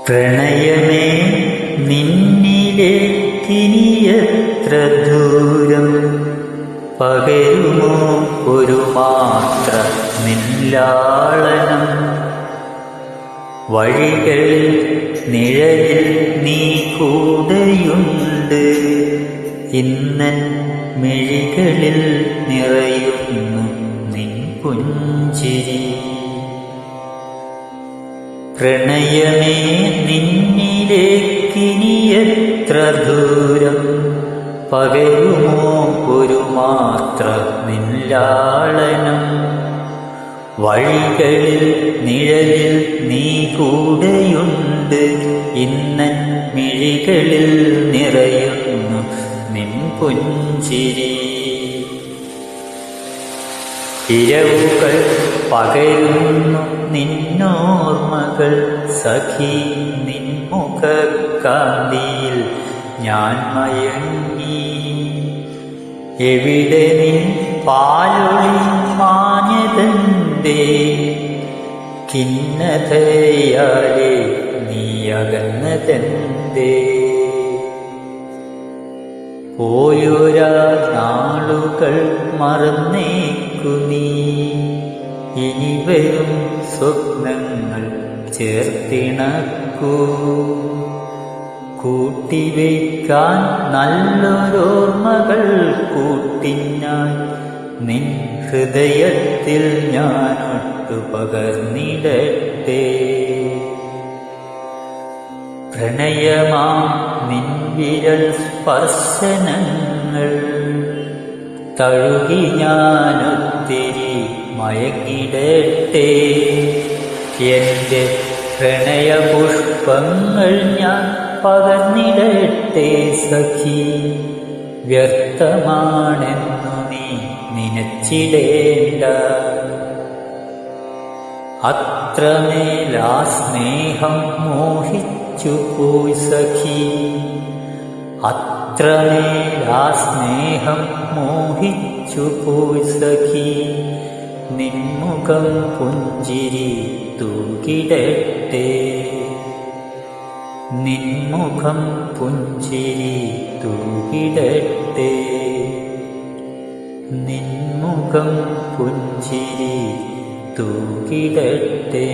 പ്രണയമേ നിന്നിലേക്കിനിയെത്ര ദൂരം, പകരുമോ ഒരു മാത്ര നിൻലാളനം. വഴികളിൽ നിഴലിൽ നീ കൂടെയുണ്ട്, ഇന്നൻ മിഴികളിൽ നിറയുന്നു നിൻ പുഞ്ചിരി. പ്രണയമേ നിന്നിലേക്കിനിയെത്ര ദൂരം, പകരുമോ ഒരു മാത്ര നിൻലാളനം. വഴികളിൽ നിഴലിൽ നീ കൂടെയുണ്ട്, ഇന്നൻ മിഴികളിൽ നിറയുന്നു നിൻ പുഞ്ചിരി. ഇരവുകൾ പകരുന്നു നിന്നോർമ്മകൾ, സഖി നിൻ മുഖകാന്തിയിൽ ഞാൻ മയങ്ങി. എവിടെ നിൻ പാലൊളി മാഞ്ഞതെന്തേ, ഖിന്നതയാലെ നീ അകന്നതെന്തേ. പോയൊരാ നാളുകൾ മറന്നേക്കു നീ, ഇനി വരും സ്വപ്നങ്ങൾ ചേർത്തിണക്കൂ. കൂട്ടിവയ്ക്കാൻ നല്ലൊരോർമ്മകൾ കൂട്ടിനായി നിൻ ഹൃദയത്തിൽ ഞാനൊട്ടു പകർന്നിടട്ടെ. പ്രണയമാം നിൻ വിരൽ സ്പർശനങ്ങൾ തഴുകി ഞാനൊത്തിരി മയങ്ങിടട്ടെ. എന്റെ പ്രണയപുഷ്പങ്ങൾ ഞാൻ പകർന്നിടട്ടെ സഖി, വ്യർത്ഥമാണെന്നു നീ നനച്ചിടേണ്ട. അത്രമേലാ സ്നേഹം മോഹിച്ചു പോയി സഖി, അത്രമേലാ സ്നേഹം മോഹിച്ചു പോയി സഖി. നിൻമുഖം പുഞ്ചിരി തൂകിടട്ടെ, നിൻമുഖം പുഞ്ചിരി തൂകിടട്ടെ, നിൻമുഖം പുഞ്ചിരി തൂകിടട്ടെ.